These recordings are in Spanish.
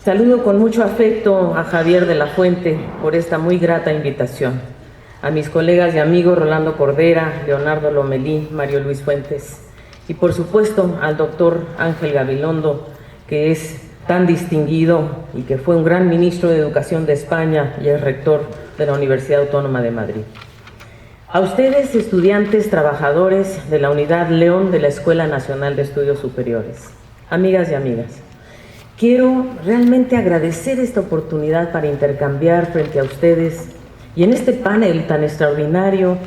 Saludo con mucho afecto a Javier de la Fuente por esta muy grata invitación, a mis colegas y amigos Rolando Cordera, Leonardo Lomelí, Mario Luis Fuentes y por supuesto al doctor Ángel Gabilondo, que es tan distinguido y que fue un gran ministro de Educación de España y es rector de la Universidad Autónoma de Madrid. A ustedes, estudiantes, trabajadores de la Unidad León de la Escuela Nacional de Estudios Superiores, amigas y amigas, quiero realmente agradecer esta oportunidad para intercambiar frente a ustedes y en este panel tan extraordinario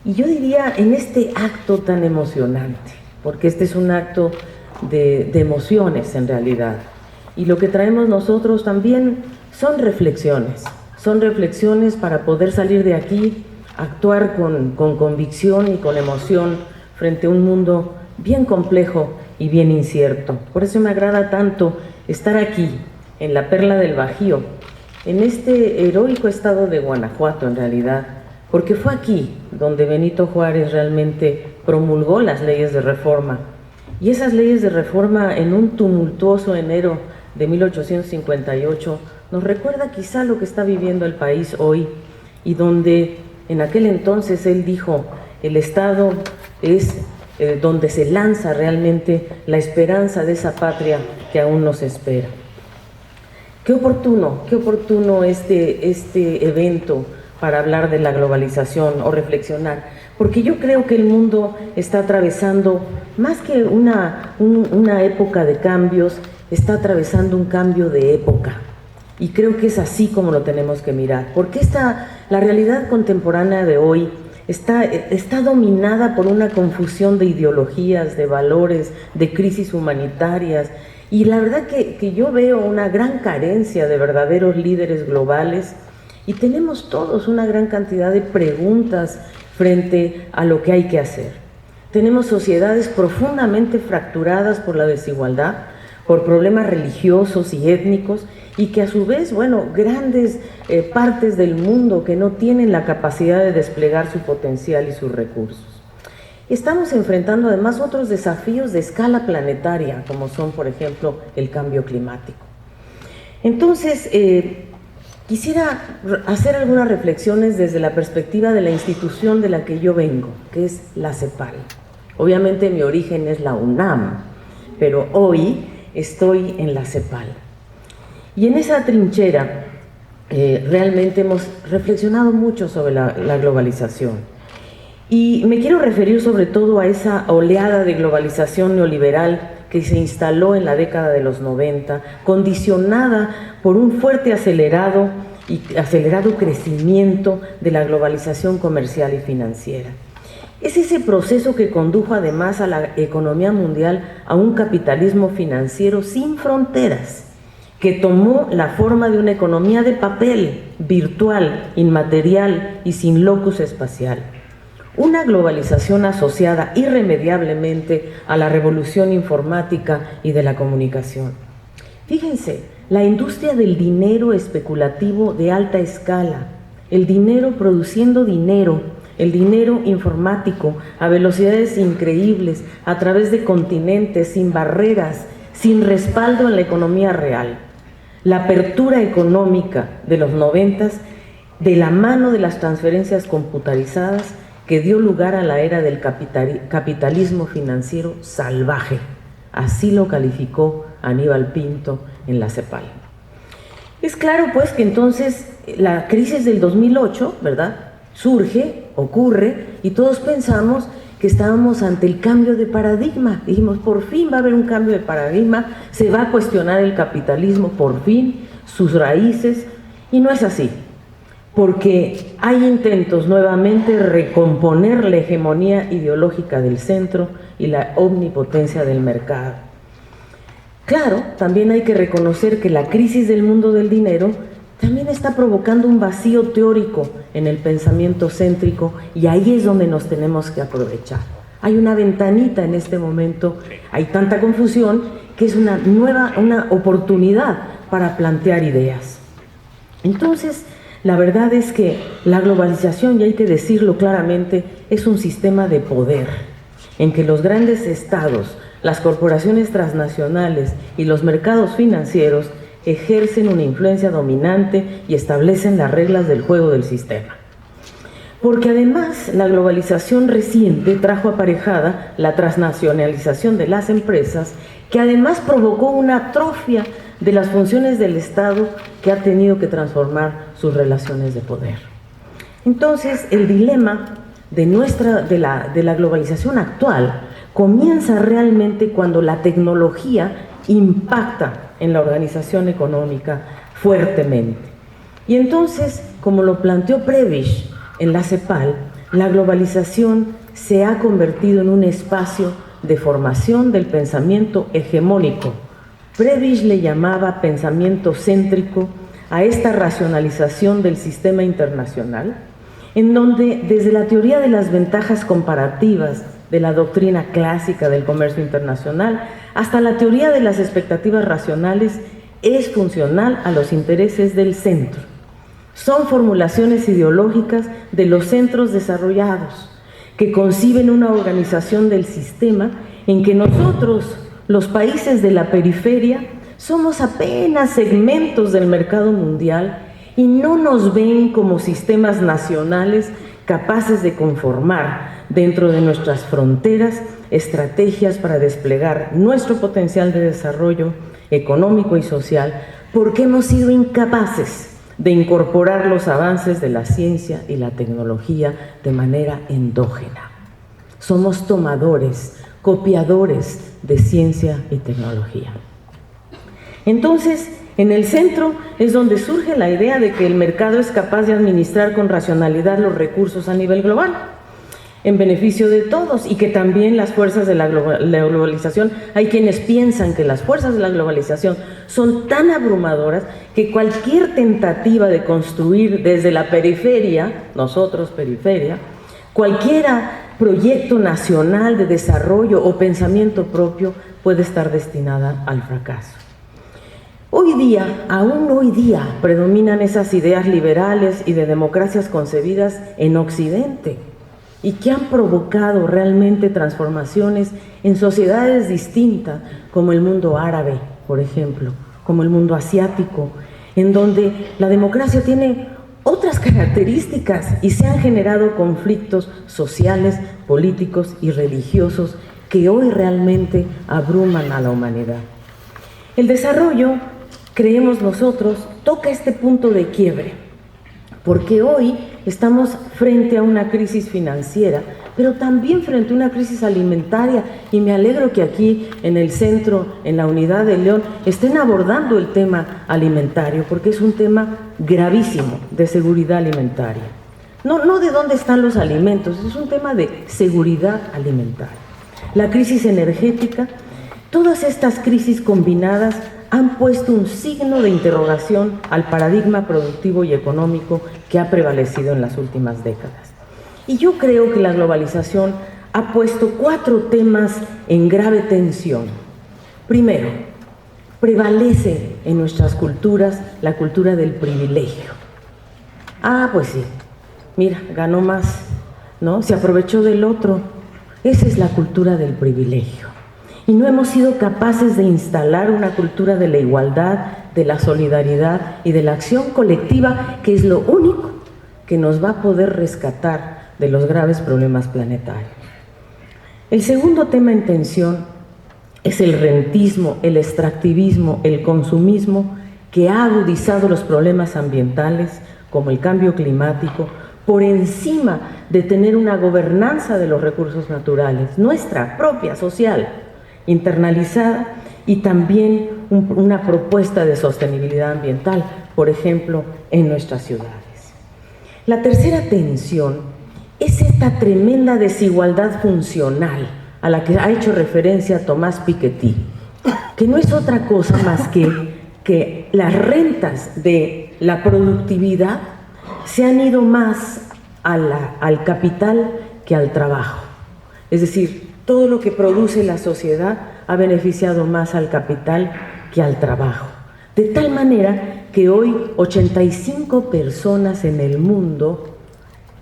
y yo diría en este acto tan emocionante, porque este es un acto de emociones en realidad. Y lo que traemos nosotros también son reflexiones para poder salir de aquí, actuar con convicción y con emoción frente a un mundo bien complejo y bien incierto. Por eso me agrada tanto estar aquí, en la Perla del Bajío, en este heroico estado de Guanajuato en realidad, porque fue aquí donde Benito Juárez realmente promulgó las leyes de reforma. Y esas leyes de reforma en un tumultuoso enero de 1858 nos recuerda quizá lo que está viviendo el país hoy y donde en aquel entonces él dijo, el Estado es donde se lanza realmente la esperanza de esa patria que aún nos espera. Qué oportuno este evento para hablar de la globalización o reflexionar, porque yo creo que el mundo está atravesando, más que una época de cambios, está atravesando un cambio de época. Y creo que es así como lo tenemos que mirar, porque la realidad contemporánea de hoy está dominada por una confusión de ideologías, de valores, de crisis humanitarias, y la verdad que yo veo una gran carencia de verdaderos líderes globales, y tenemos todos una gran cantidad de preguntas frente a lo que hay que hacer. Tenemos sociedades profundamente fracturadas por la desigualdad, por problemas religiosos y étnicos, y que a su vez, grandes partes del mundo que no tienen la capacidad de desplegar su potencial y sus recursos. Estamos enfrentando además otros desafíos de escala planetaria, como son, por ejemplo, el cambio climático. Entonces, quisiera hacer algunas reflexiones desde la perspectiva de la institución de la que yo vengo, que es la CEPAL. Obviamente mi origen es la UNAM, pero hoy estoy en la CEPAL. Y en esa trinchera realmente hemos reflexionado mucho sobre la globalización. Y me quiero referir sobre todo a esa oleada de globalización neoliberal que se instaló en la década de los 90, condicionada por un fuerte acelerado crecimiento de la globalización comercial y financiera. Es ese proceso que condujo además a la economía mundial a un capitalismo financiero sin fronteras, que tomó la forma de una economía de papel, virtual, inmaterial y sin locus espacial. Una globalización asociada irremediablemente a la revolución informática y de la comunicación. Fíjense, la industria del dinero especulativo de alta escala, el dinero produciendo dinero, el dinero informático a velocidades increíbles, a través de continentes, sin barreras, sin respaldo en la economía real. La apertura económica de los 90 de la mano de las transferencias computarizadas que dio lugar a la era del capitalismo financiero salvaje. Así lo calificó Aníbal Pinto en la CEPAL. Es claro pues que entonces la crisis del 2008, ¿verdad?, surge, ocurre y todos pensamos que estábamos ante el cambio de paradigma. Dijimos, por fin va a haber un cambio de paradigma, se va a cuestionar el capitalismo, por fin, sus raíces, y no es así, porque hay intentos nuevamente de recomponer la hegemonía ideológica del centro y la omnipotencia del mercado. Claro, también hay que reconocer que la crisis del mundo del dinero también está provocando un vacío teórico en el pensamiento céntrico y ahí es donde nos tenemos que aprovechar. Hay una ventanita en este momento, hay tanta confusión que es una oportunidad para plantear ideas. Entonces, la verdad es que la globalización, y hay que decirlo claramente, es un sistema de poder en que los grandes estados, las corporaciones transnacionales y los mercados financieros ejercen una influencia dominante y establecen las reglas del juego del sistema. Porque además la globalización reciente trajo aparejada la transnacionalización de las empresas, que además provocó una atrofia de las funciones del Estado que ha tenido que transformar sus relaciones de poder. Entonces, el dilema de la globalización actual comienza realmente cuando la tecnología impacta en la organización económica fuertemente. Y entonces, como lo planteó Prebisch en la CEPAL, la globalización se ha convertido en un espacio de formación del pensamiento hegemónico. Prebisch le llamaba pensamiento céntrico a esta racionalización del sistema internacional, en donde desde la teoría de las ventajas comparativas de la doctrina clásica del comercio internacional hasta la teoría de las expectativas racionales es funcional a los intereses del centro. Son formulaciones ideológicas de los centros desarrollados que conciben una organización del sistema en que nosotros, los países de la periferia, somos apenas segmentos del mercado mundial y no nos ven como sistemas nacionales capaces de conformar dentro de nuestras fronteras estrategias para desplegar nuestro potencial de desarrollo económico y social, porque hemos sido incapaces de incorporar los avances de la ciencia y la tecnología de manera endógena. Somos tomadores, copiadores de ciencia y tecnología. Entonces, en el centro es donde surge la idea de que el mercado es capaz de administrar con racionalidad los recursos a nivel global, en beneficio de todos, y que también las fuerzas de la globalización, hay quienes piensan que las fuerzas de la globalización son tan abrumadoras que cualquier tentativa de construir desde la periferia, nosotros periferia, cualquier proyecto nacional de desarrollo o pensamiento propio puede estar destinada al fracaso. Hoy día, aún hoy día, predominan esas ideas liberales y de democracias concebidas en Occidente y que han provocado realmente transformaciones en sociedades distintas, como el mundo árabe, por ejemplo, como el mundo asiático, en donde la democracia tiene otras características y se han generado conflictos sociales, políticos y religiosos que hoy realmente abruman a la humanidad. El desarrollo, creemos nosotros, toca este punto de quiebre, porque hoy estamos frente a una crisis financiera, pero también frente a una crisis alimentaria, y me alegro que aquí en el centro, en la Unidad de León, estén abordando el tema alimentario, porque es un tema gravísimo de seguridad alimentaria. No de dónde están los alimentos, es un tema de seguridad alimentaria. La crisis energética, todas estas crisis combinadas han puesto un signo de interrogación al paradigma productivo y económico que ha prevalecido en las últimas décadas. Y yo creo que la globalización ha puesto 4 temas en grave tensión. Primero, prevalece en nuestras culturas la cultura del privilegio. Ah, pues sí, mira, ganó más, ¿no? Se aprovechó del otro. Esa es la cultura del privilegio. Y no hemos sido capaces de instalar una cultura de la igualdad, de la solidaridad y de la acción colectiva, que es lo único que nos va a poder rescatar de los graves problemas planetarios. El segundo tema en tensión es el rentismo, el extractivismo, el consumismo, que ha agudizado los problemas ambientales, como el cambio climático, por encima de tener una gobernanza de los recursos naturales, nuestra propia, social, internalizada, y también una propuesta de sostenibilidad ambiental, por ejemplo, en nuestras ciudades. La tercera tensión es esta tremenda desigualdad funcional a la que ha hecho referencia Tomás Piketty, que no es otra cosa más que las rentas de la productividad se han ido más al capital que al trabajo. Es decir, todo lo que produce la sociedad ha beneficiado más al capital que al trabajo. De tal manera que hoy 85 personas en el mundo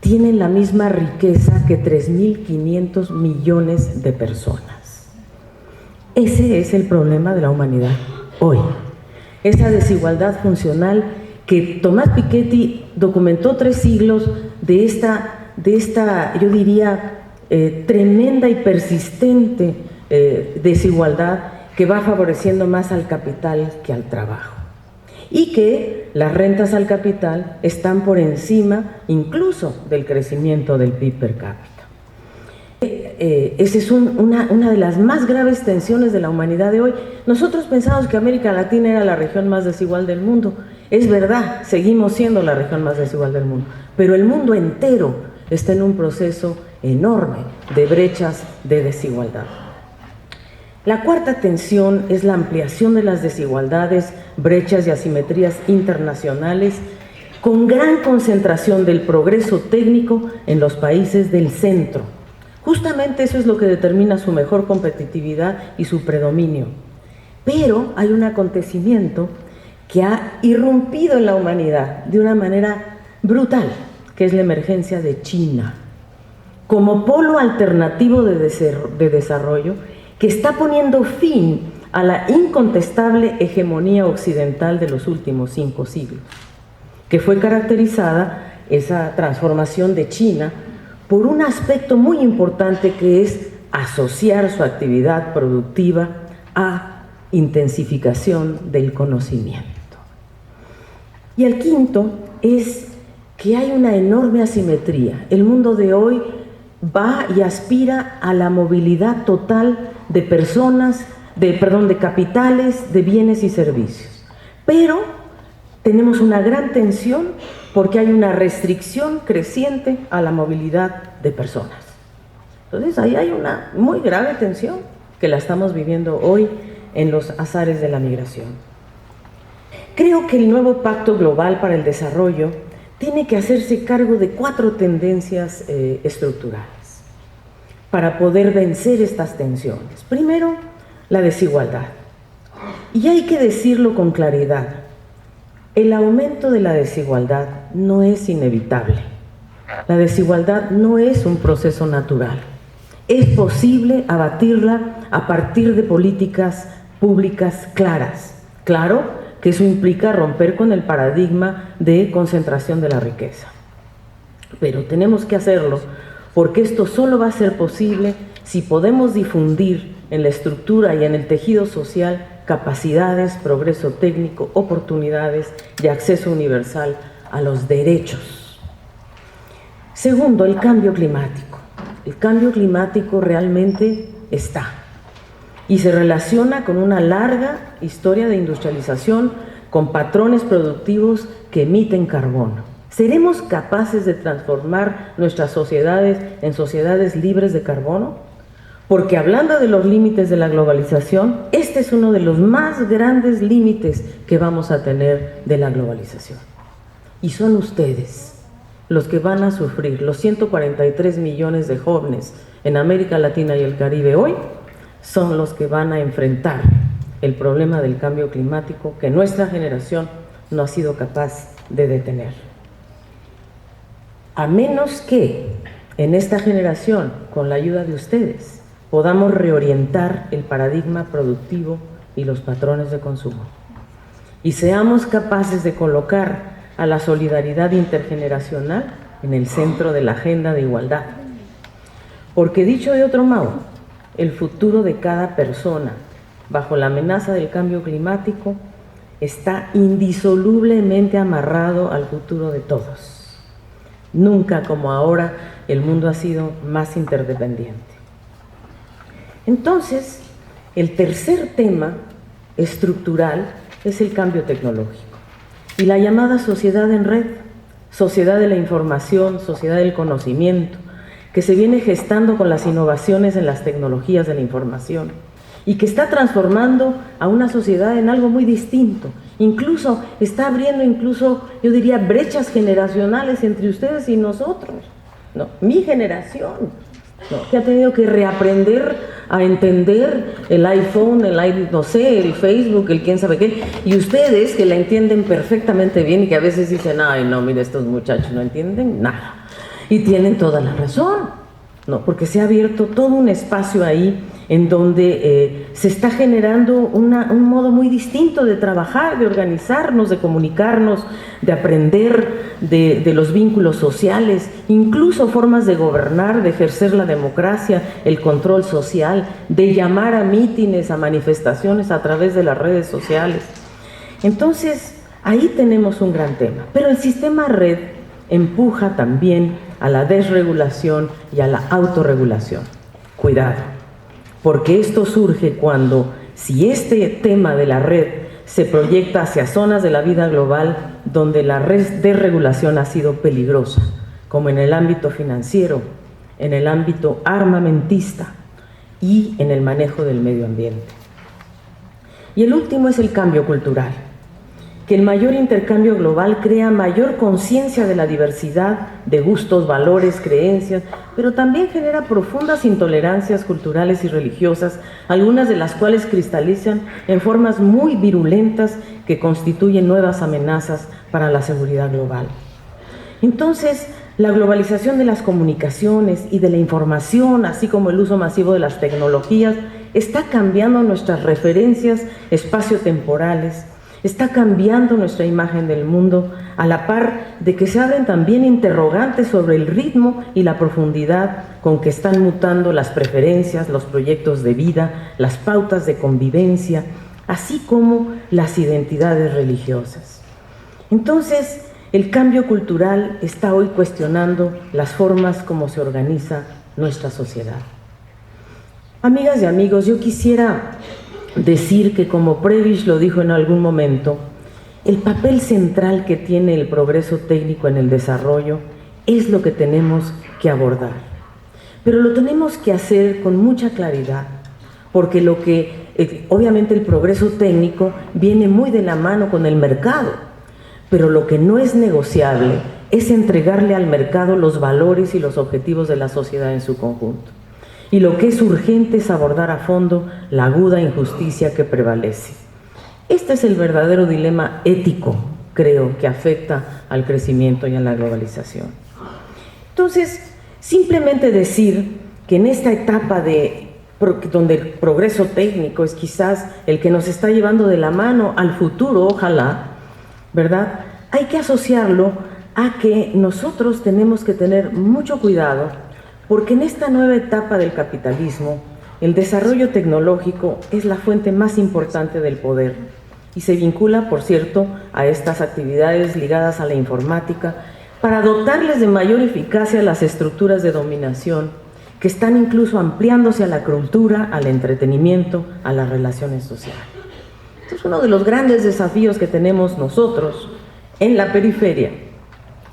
tienen la misma riqueza que 3.500 millones de personas. Ese es el problema de la humanidad hoy. esa desigualdad funcional que Tomás Piketty documentó 3 siglos de esta, yo diría, tremenda y persistente desigualdad que va favoreciendo más al capital que al trabajo, y que las rentas al capital están por encima incluso del crecimiento del PIB per cápita. Esa es una de las más graves tensiones de la humanidad de hoy. Nosotros pensamos que América Latina era la región más desigual del mundo. Es verdad, seguimos siendo la región más desigual del mundo, pero el mundo entero está en un proceso enorme de brechas de desigualdad. La cuarta tensión es la ampliación de las desigualdades, brechas y asimetrías internacionales, con gran concentración del progreso técnico en los países del centro. Justamente eso es lo que determina su mejor competitividad y su predominio. Pero hay un acontecimiento que ha irrumpido en la humanidad de una manera brutal, que es la emergencia de China, como polo alternativo de desarrollo, que está poniendo fin a la incontestable hegemonía occidental de los últimos 5 siglos, que fue caracterizada, esa transformación de China, por un aspecto muy importante, que es asociar su actividad productiva a intensificación del conocimiento. Y el quinto es que hay una enorme asimetría. El mundo de hoy va y aspira a la movilidad total de personas, de capitales, de bienes y servicios. Pero tenemos una gran tensión porque hay una restricción creciente a la movilidad de personas. Entonces ahí hay una muy grave tensión que la estamos viviendo hoy en los azares de la migración. Creo que el nuevo Pacto Global para el Desarrollo tiene que hacerse cargo de 4 tendencias estructurales para poder vencer estas tensiones. Primero, la desigualdad. Y hay que decirlo con claridad, el aumento de la desigualdad no es inevitable. La desigualdad no es un proceso natural. Es posible abatirla a partir de políticas públicas claras. Claro que eso implica romper con el paradigma de concentración de la riqueza. Pero tenemos que hacerlo porque esto solo va a ser posible si podemos difundir en la estructura y en el tejido social capacidades, progreso técnico, oportunidades y acceso universal a los derechos. Segundo, el cambio climático. El cambio climático realmente está y se relaciona con una larga historia de industrialización, con patrones productivos que emiten carbono. ¿Seremos capaces de transformar nuestras sociedades en sociedades libres de carbono? Porque hablando de los límites de la globalización, este es uno de los más grandes límites que vamos a tener de la globalización. Y son ustedes los que van a sufrir, los 143 millones de jóvenes en América Latina y el Caribe hoy, son los que van a enfrentar el problema del cambio climático que nuestra generación no ha sido capaz de detener. A menos que en esta generación, con la ayuda de ustedes, podamos reorientar el paradigma productivo y los patrones de consumo, y seamos capaces de colocar a la solidaridad intergeneracional en el centro de la agenda de igualdad. Porque dicho de otro modo, el futuro de cada persona, bajo la amenaza del cambio climático, está indisolublemente amarrado al futuro de todos. Nunca como ahora el mundo ha sido más interdependiente. Entonces, el tercer tema estructural es el cambio tecnológico y la llamada sociedad en red, sociedad de la información, sociedad del conocimiento, que se viene gestando con las innovaciones en las tecnologías de la información y que está transformando a una sociedad en algo muy distinto. Incluso está abriendo, yo diría, brechas generacionales entre ustedes y nosotros, ¿no? Mi generación, ¿no?, que ha tenido que reaprender a entender el iPhone, el Facebook, el quién sabe qué, y ustedes que la entienden perfectamente bien y que a veces dicen, ay no, mire, estos muchachos no entienden nada, y tienen toda la razón. ¿no? Porque se ha abierto todo un espacio ahí en donde se está generando un modo muy distinto de trabajar, de organizarnos, de comunicarnos, de aprender de los vínculos sociales, incluso formas de gobernar, de ejercer la democracia, el control social, de llamar a mítines, a manifestaciones a través de las redes sociales. Entonces, ahí tenemos un gran tema. Pero el sistema red empuja también a la desregulación y a la autorregulación. Cuidado, porque esto surge cuando, si este tema de la red se proyecta hacia zonas de la vida global donde la desregulación ha sido peligrosa, como en el ámbito financiero, en el ámbito armamentista y en el manejo del medio ambiente. Y el último es el cambio cultural, que el mayor intercambio global crea mayor conciencia de la diversidad de gustos, valores, creencias, pero también genera profundas intolerancias culturales y religiosas, algunas de las cuales cristalizan en formas muy virulentas que constituyen nuevas amenazas para la seguridad global. Entonces, la globalización de las comunicaciones y de la información, así como el uso masivo de las tecnologías, está cambiando nuestras referencias espaciotemporales, está cambiando nuestra imagen del mundo, a la par de que se abren también interrogantes sobre el ritmo y la profundidad con que están mutando las preferencias, los proyectos de vida, las pautas de convivencia, así como las identidades religiosas. Entonces, el cambio cultural está hoy cuestionando las formas como se organiza nuestra sociedad. Amigas y amigos, yo quisiera decir que, como Prebisch lo dijo en algún momento, el papel central que tiene el progreso técnico en el desarrollo es lo que tenemos que abordar. Pero lo tenemos que hacer con mucha claridad, porque obviamente el progreso técnico viene muy de la mano con el mercado, pero lo que no es negociable es entregarle al mercado los valores y los objetivos de la sociedad en su conjunto. Y lo que es urgente es abordar a fondo la aguda injusticia que prevalece. Este es el verdadero dilema ético, creo, que afecta al crecimiento y a la globalización. Entonces, simplemente decir que en esta etapa donde el progreso técnico es quizás el que nos está llevando de la mano al futuro, ojalá, ¿verdad? Hay que asociarlo a que nosotros tenemos que tener mucho cuidado, porque en esta nueva etapa del capitalismo, el desarrollo tecnológico es la fuente más importante del poder y se vincula, por cierto, a estas actividades ligadas a la informática para dotarles de mayor eficacia a las estructuras de dominación que están incluso ampliándose a la cultura, al entretenimiento, a las relaciones sociales. Entonces, uno de los grandes desafíos que tenemos nosotros en la periferia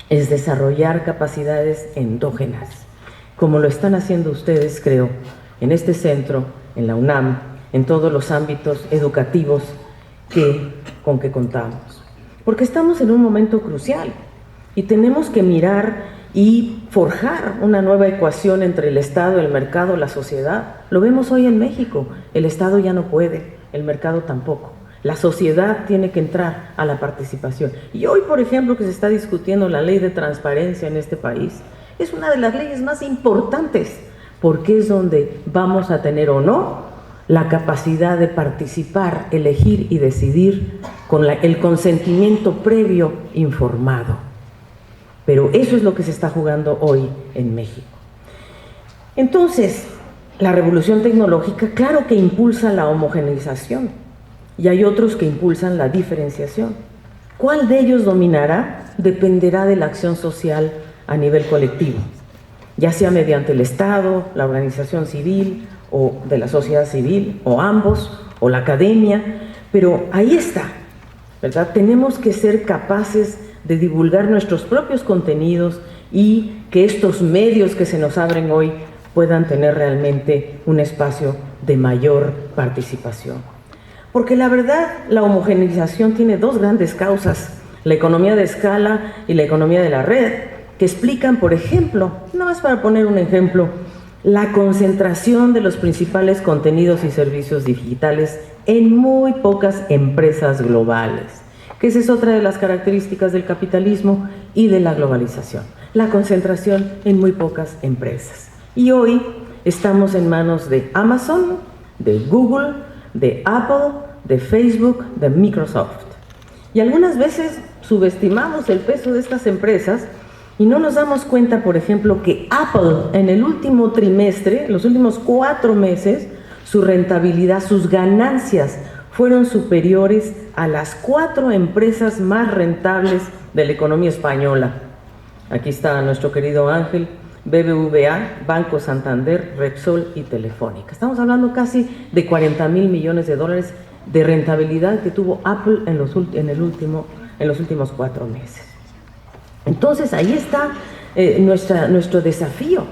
es desarrollar capacidades endógenas, como lo están haciendo ustedes, creo, en este centro, en la UNAM, en todos los ámbitos educativos con que contamos. Porque estamos en un momento crucial y tenemos que mirar y forjar una nueva ecuación entre el Estado, el mercado, la sociedad. Lo vemos hoy en México, el Estado ya no puede, el mercado tampoco. La sociedad tiene que entrar a la participación. Y hoy, por ejemplo, que se está discutiendo la ley de transparencia en este país, es una de las leyes más importantes, porque es donde vamos a tener o no la capacidad de participar, elegir y decidir con el consentimiento previo informado. Pero eso es lo que se está jugando hoy en México. Entonces, la revolución tecnológica, claro que impulsa la homogeneización, y hay otros que impulsan la diferenciación. ¿Cuál de ellos dominará? Dependerá de la acción social a nivel colectivo, ya sea mediante el Estado, la organización civil o de la sociedad civil, o ambos, o la academia, pero ahí está, ¿verdad? Tenemos que ser capaces de divulgar nuestros propios contenidos y que estos medios que se nos abren hoy puedan tener realmente un espacio de mayor participación. Porque la verdad, la homogeneización tiene dos grandes causas, la economía de escala y la economía de la red, que explican, por ejemplo, no más para poner un ejemplo, la concentración de los principales contenidos y servicios digitales en muy pocas empresas globales, que esa es otra de las características del capitalismo y de la globalización, la concentración en muy pocas empresas. Y hoy estamos en manos de Amazon, de Google, de Apple, de Facebook, de Microsoft. Y algunas veces subestimamos el peso de estas empresas y no nos damos cuenta, por ejemplo, que Apple en el último trimestre, los últimos 4 meses, su rentabilidad, sus ganancias fueron superiores a las 4 empresas más rentables de la economía española. Aquí está nuestro querido Ángel, BBVA, Banco Santander, Repsol y Telefónica. Estamos hablando casi de 40,000 millones de dólares de rentabilidad que tuvo Apple en los últimos 4 meses. Entonces ahí está nuestro desafío.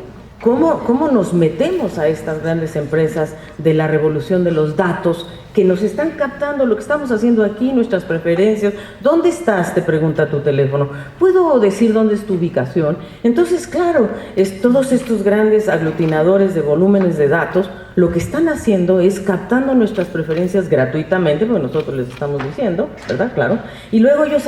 ¿Cómo nos metemos a estas grandes empresas de la revolución de los datos que nos están captando lo que estamos haciendo aquí, nuestras preferencias? ¿Dónde estás?, te pregunta tu teléfono. ¿Puedo decir dónde es tu ubicación? Entonces, claro, todos estos grandes aglutinadores de volúmenes de datos lo que están haciendo es captando nuestras preferencias gratuitamente, porque nosotros les estamos diciendo, ¿verdad? Claro. Y luego ellos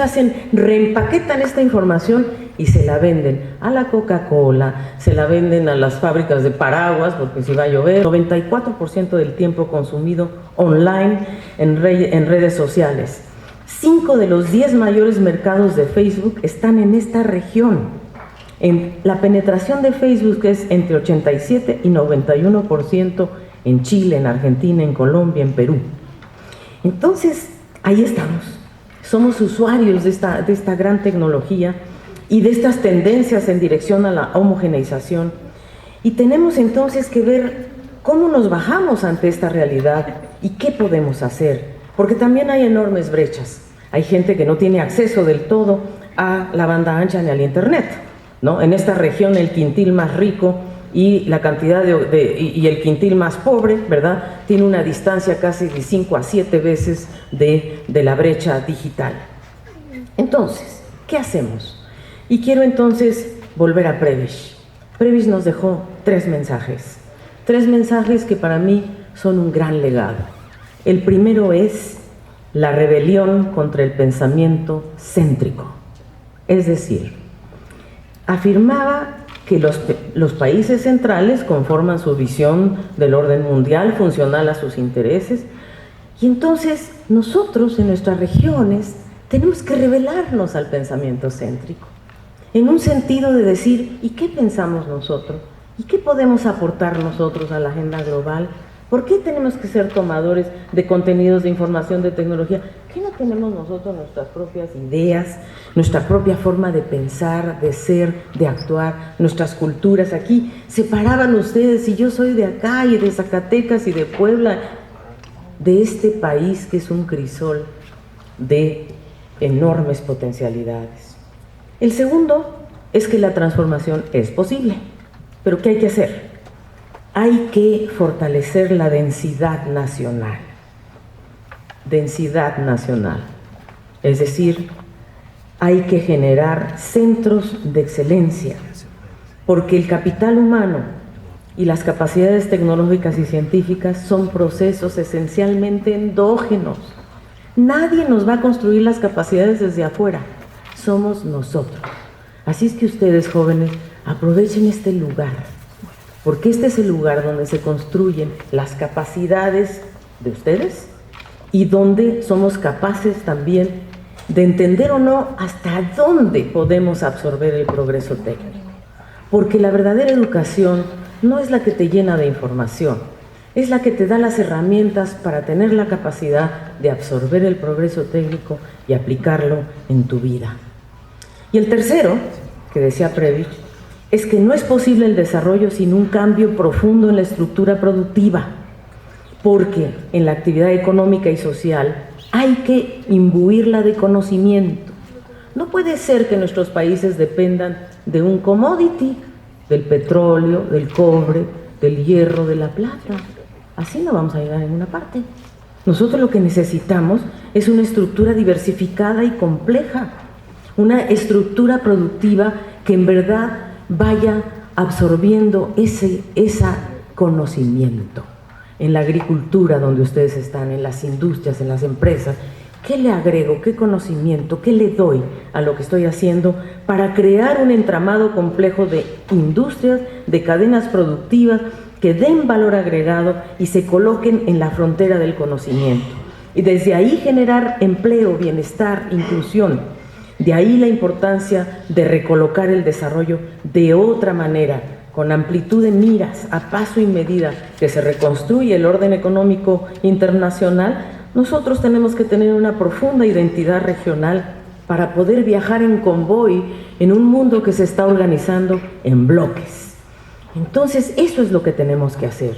reempaquetan esta información y se la venden a la Coca-Cola, se la venden a las fábricas de paraguas, porque si va a llover, 94% del tiempo consumido online en redes sociales. 5 de los 10 mayores mercados de Facebook están en esta región. La penetración de Facebook es entre 87 y 91% en Chile, en Argentina, en Colombia, en Perú. Entonces, ahí estamos. Somos usuarios de esta gran tecnología y de estas tendencias en dirección a la homogeneización. Y tenemos entonces que ver cómo nos bajamos ante esta realidad y qué podemos hacer. Porque también hay enormes brechas. Hay gente que no tiene acceso del todo a la banda ancha ni al Internet, ¿no? En esta región el quintil más rico y la cantidad y el quintil más pobre, ¿verdad?, tiene una distancia casi de 5 a 7 veces de la brecha digital. Entonces, ¿qué hacemos? Y quiero entonces volver a Prebisch. Prebisch nos dejó 3 mensajes. 3 mensajes que para mí son un gran legado. El primero es la rebelión contra el pensamiento céntrico. Es decir, afirmaba que los países centrales conforman su visión del orden mundial funcional a sus intereses, y entonces nosotros en nuestras regiones tenemos que rebelarnos al pensamiento céntrico, en un sentido de decir, ¿y qué pensamos nosotros? ¿Y qué podemos aportar nosotros a la agenda global? ¿Por qué tenemos que ser tomadores de contenidos de información, de tecnología? ¿Qué no tenemos nosotros nuestras propias ideas, nuestra propia forma de pensar, de ser, de actuar, nuestras culturas? Aquí separaban ustedes, y yo soy de acá y de Zacatecas y de Puebla, de este país que es un crisol de enormes potencialidades. El segundo es que la transformación es posible, pero ¿qué hay que hacer? Hay que fortalecer la densidad nacional. Densidad nacional. Es decir, hay que generar centros de excelencia, porque el capital humano y las capacidades tecnológicas y científicas son procesos esencialmente endógenos. Nadie nos va a construir las capacidades desde afuera, somos nosotros. Así es que ustedes, jóvenes, aprovechen este lugar, porque este es el lugar donde se construyen las capacidades de ustedes y donde somos capaces también de entender o no hasta dónde podemos absorber el progreso técnico. Porque la verdadera educación no es la que te llena de información, es la que te da las herramientas para tener la capacidad de absorber el progreso técnico y aplicarlo en tu vida. Y el tercero, que decía Prebisch, es que no es posible el desarrollo sin un cambio profundo en la estructura productiva, porque en la actividad económica y social hay que imbuirla de conocimiento. No puede ser que nuestros países dependan de un commodity, del petróleo, del cobre, del hierro, de la plata. Así no vamos a llegar a ninguna parte. Nosotros lo que necesitamos es una estructura diversificada y compleja, una estructura productiva que en verdad vaya absorbiendo ese conocimiento. En la agricultura donde ustedes están, en las industrias, en las empresas, ¿Qué le agrego? ¿Qué conocimiento? ¿Qué le doy a lo que estoy haciendo para crear un entramado complejo de industrias, de cadenas productivas que den valor agregado y se coloquen en la frontera del conocimiento? Y desde ahí generar empleo, bienestar, inclusión. De ahí la importancia de recolocar el desarrollo de otra manera, con amplitud de miras, a paso y medida que se reconstruye el orden económico internacional. Nosotros tenemos que tener una profunda identidad regional para poder viajar en convoy en un mundo que se está organizando en bloques. Entonces, eso es lo que tenemos que hacer.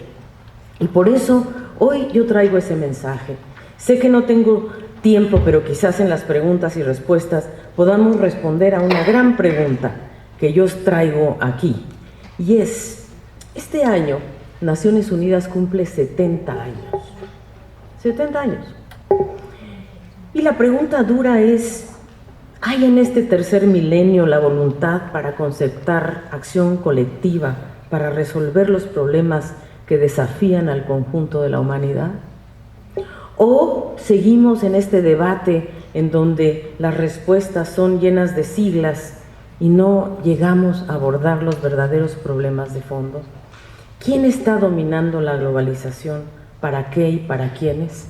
Y por eso, hoy yo traigo ese mensaje. Sé que no tengo tiempo, pero quizás en las preguntas y respuestas podamos responder a una gran pregunta que yo traigo aquí. Y es, este año, Naciones Unidas cumple 70 años. 70 años. Y la pregunta dura es, ¿hay en este tercer milenio la voluntad para concertar acción colectiva para resolver los problemas que desafían al conjunto de la humanidad? ¿O seguimos en este debate en donde las respuestas son llenas de siglas y no llegamos a abordar los verdaderos problemas de fondo? ¿Quién está dominando la globalización? ¿Para qué y para quiénes?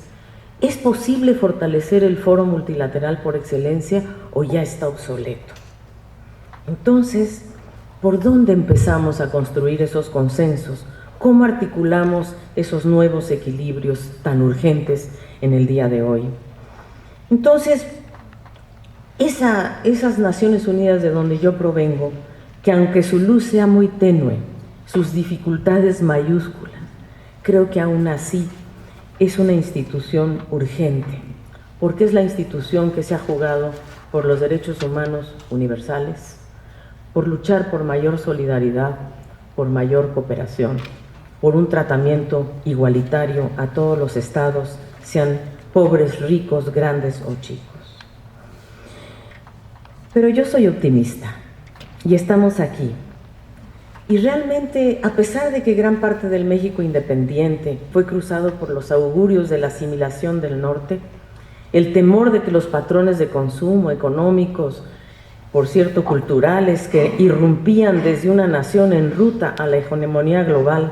¿Es posible fortalecer el foro multilateral por excelencia o ya está obsoleto? Entonces, ¿por dónde empezamos a construir esos consensos? ¿Cómo articulamos esos nuevos equilibrios tan urgentes en el día de hoy? Entonces, esas Naciones Unidas de donde yo provengo, que aunque su luz sea muy tenue, sus dificultades mayúsculas, creo que aún así es una institución urgente, porque es la institución que se ha jugado por los derechos humanos universales, por luchar por mayor solidaridad, por mayor cooperación, por un tratamiento igualitario a todos los estados, sean pobres, ricos, grandes o chicos. Pero yo soy optimista y estamos aquí. Y realmente, a pesar de que gran parte del México independiente fue cruzado por los augurios de la asimilación del norte, el temor de que los patrones de consumo económicos, por cierto culturales, que irrumpían desde una nación en ruta a la hegemonía global,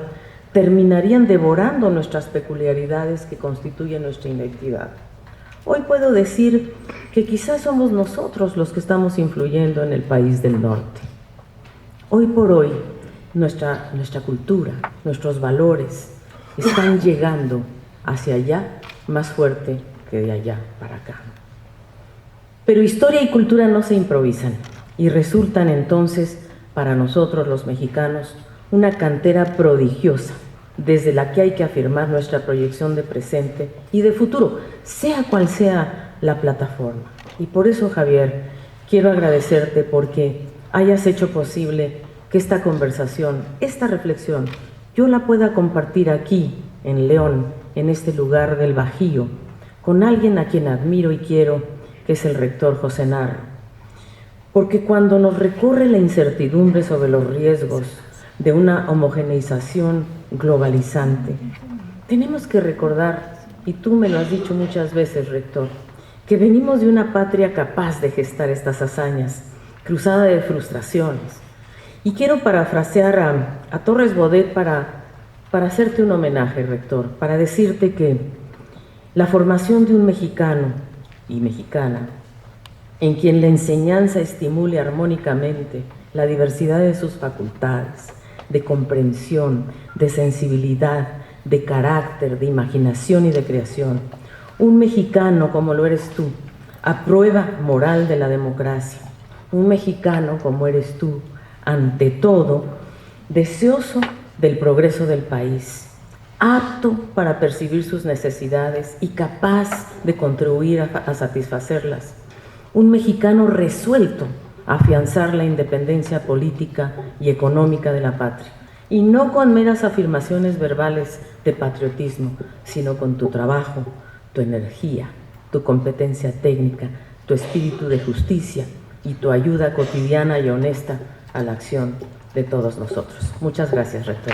terminarían devorando nuestras peculiaridades que constituyen nuestra identidad. Hoy puedo decir que quizás somos nosotros los que estamos influyendo en el país del norte. Hoy por hoy, nuestra cultura, nuestros valores están llegando hacia allá más fuerte que de allá para acá. Pero historia y cultura no se improvisan y resultan entonces para nosotros los mexicanos una cantera prodigiosa desde la que hay que afirmar nuestra proyección de presente y de futuro, sea cual sea la plataforma. Y por eso, Javier, quiero agradecerte porque hayas hecho posible que esta conversación, esta reflexión, yo la pueda compartir aquí, en León, en este lugar del Bajío, con alguien a quien admiro y quiero, que es el rector José Narro. Porque cuando nos recorre la incertidumbre sobre los riesgos de una homogeneización globalizante, tenemos que recordar, y tú me lo has dicho muchas veces, rector, que venimos de una patria capaz de gestar estas hazañas, cruzada de frustraciones. Y quiero parafrasear a Torres Bodet para hacerte un homenaje, rector, para decirte que la formación de un mexicano y mexicana, en quien la enseñanza estimule armónicamente la diversidad de sus facultades, de comprensión, de sensibilidad, de carácter, de imaginación y de creación, un mexicano como lo eres tú, a prueba moral de la democracia, un mexicano como eres tú, ante todo, deseoso del progreso del país, apto para percibir sus necesidades y capaz de contribuir a satisfacerlas. Un mexicano resuelto a afianzar la independencia política y económica de la patria. Y no con meras afirmaciones verbales de patriotismo, sino con tu trabajo, tu energía, tu competencia técnica, tu espíritu de justicia y tu ayuda cotidiana y honesta a la acción de todos nosotros. Muchas gracias, rector.